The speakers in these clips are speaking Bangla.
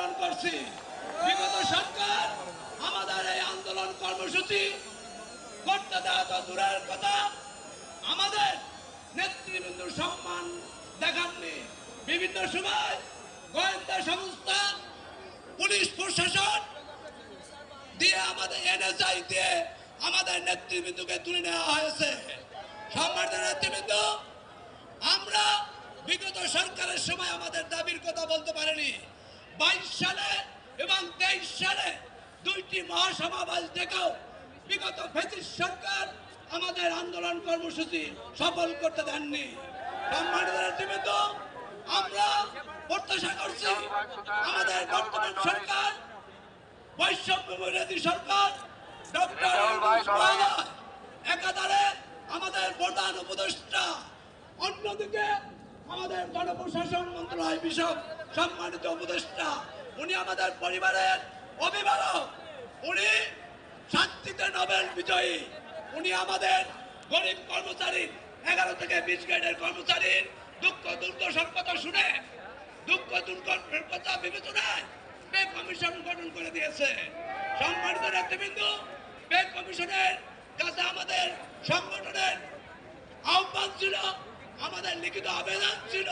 আন্দোলন করছি। বিগত সরকার আমাদের এই আন্দোলন কর্মসূচি করতে দেওয়া তো দূরের কথা, আমাদের নেতৃবৃন্দর সম্মান দেখাননি। বিভিন্ন সময় গোয়েন্দা সংস্থা, পুলিশ প্রশাসন দিয়ে, আমাদের এনএসআই দিয়ে আমাদের নেতৃবৃন্দকে তুলে নেওয়া হয়েছে। সম্মানিত নেতৃবৃন্দ, আমরা বিগত সরকারের সময় আমাদের দাবির কথা বলতে পারিনি। 22 সালে এবং 23 সালে দুইটি মহাসমাবেশ ডেকেও বিগত ফ্যাসিস্ট সরকার আমাদের আন্দোলন কর্মসূচি সফল করতে দেননি। সম্মানিত নেতৃবৃন্দ, আমরা প্রত্যাশা করছি আমাদের বর্তমান সরকার, বৈষম্য বিরোধী সরকার, ডক্টর একাধারে আমাদের প্রধান উপদেষ্টা, অন্যদিকে আমাদের গণপ্রশাসন মন্ত্রণালয় বিষয়ক সম্মানিত উপদেষ্টা, উনি আমাদের পরিবারের অভিভাবক, উনি শান্তিতে নোবেল বিজয়ী, উনি আমাদের গরিব কর্মচারী, 11 থেকে 20 গ্রেডের কর্মচারীর দুঃখ দুর্দশার কথা শুনে, দুঃখ দুর্ঘটনার কথা বিবেচনায় পে কমিশন গঠন করে দিয়েছে। সম্মানিত নেতৃবৃন্দ, পে কমিশনের কাছে আমাদের সংগঠনের আহ্বান ছিল, আমাদের লিখিত আবেদন ছিল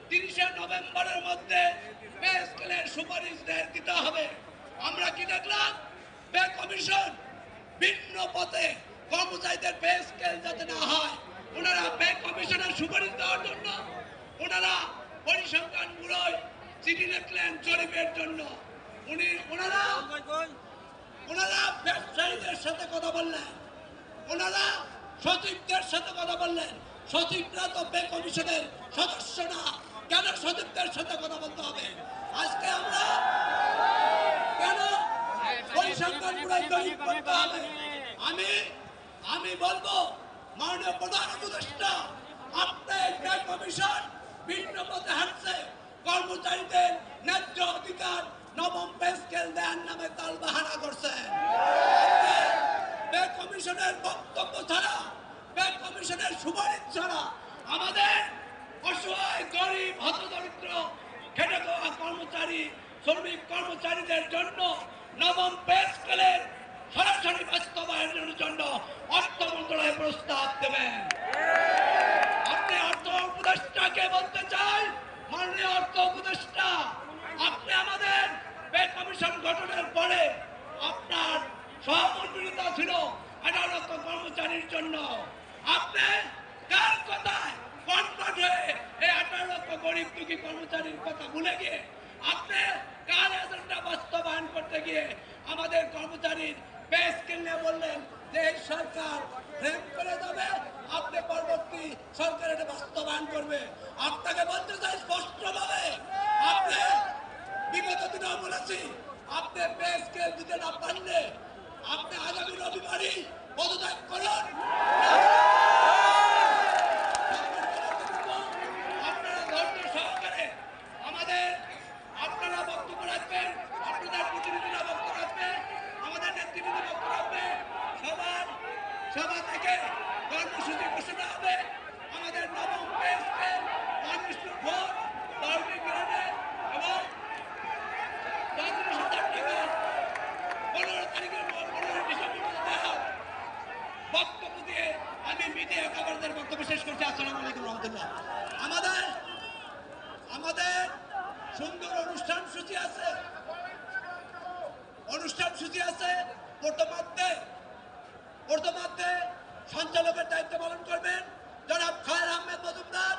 30 নভেম্বরের মধ্যে পে স্কেলের সুপারিশ দিতে হবে। আমরা কি দেখলাম? পে কমিশন ভিন্ন পথে কর্মচারীদের পে স্কেল যাতে না হয়, ওনারা পে কমিশনের সুপারিশ দেওয়ার জন্য ওনারা পরিসংখ্যান ব্যুরোয় চিঠি লিখলেন জরিপের জন্য। ওনারা ব্যবসায়ীদের সাথে কথা বললেন, ওনারা সচিবদের সাথে কথা বললেন। সচিবরা তো পে কমিশনের সদস্য না, কেন সচিবদের সাথে কথা বলতে হবে? আজকে আমরা কেন পরিসংখ্যান ব্যুরোয় জরিপ করতে হবে? আমি বলবো, মাননীয় প্রধান উপদেষ্টা, আপনার পে কমিশন ভিন্ন পথে হাঁটছে, কর্মচারীদের ন্যায্য অধিকার নবম পে স্কেল দেওয়ার নামে তালবাহানা করছেন। পে কমিশনের বক্তব্য ছাড়া, পে কমিশনের সুপারিশ ছাড়া আমাদের অসহায় গরিব হতদরিদ্র খেটে খাওয়া কর্মচারী, শ্রমিক কর্মচারীদের জন্য নবম পে স্কেলের সরাসরি বাস্তবায়নের জন্য অর্থ মন্ত্রণালয় প্রস্তাব দেবেন। আপনি অর্থ উপদেষ্টাকে বলতে চাই, মাননীয় অর্থ উপদেষ্টা, আপনি আমাদের পে কমিশন গঠনের পরে আপনার সহমর্মিতা ছিল 18 লক্ষ কর্মচারীর জন্য। আপনি কার কথায় কনভার্ট হয়ে এই 18 লক্ষ গরিব দুঃখী কর্মচারীর কথা ভুলে গিয়ে আপনি কার এজেন্ডা বাস্তবায়ন করতে গিয়ে আমাদের কর্মচারীর পে স্কেল নিয়ে বললেন যে এই সরকার ফ্রেম করে দেবে, আপনি পরবর্তী সরকার এটা বাস্তবায়ন করবে। আপনাকে বলতে চাই স্পষ্টভাবে, আপনি বিগত দিনেও বলেছি, আপনি পে স্কেল দিতে না পারলে আপনি আগামী রবিবারই পদত্যাগ করুন। আপনারা ধৈর্য সহকারে আপনারা বক্তব্য রাখবেন, আপনাদের প্রতিনিধিরা বক্তব্য রাখবে, আমাদের নেতৃবৃন্দ বক্তব্য রাখবে, সভা থেকে কর্মসূচি ঘোষণা হবে। আমাদের নবম পে স্কেল 1:4 10 গ্রেডে এবং 35,000 টাকা 15 তারিখের 15 ডিসেম্বর দেওয়া বক্তব্য দিয়ে আমি মিডিয়া কভারদের বক্তব্য শেষ করছি। আসসালামু আলাইকুম রহমতুল্লাহ। আমাদের সুন্দর অনুষ্ঠান সূচি আছে। প্রথমার্ধে সঞ্চালকের দায়িত্ব পালন করবেন জনাব খায়ের আহমেদ মজুমদার,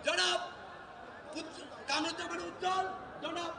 জনাব কামরুজ্জামান উজ্জ্বল, জনাব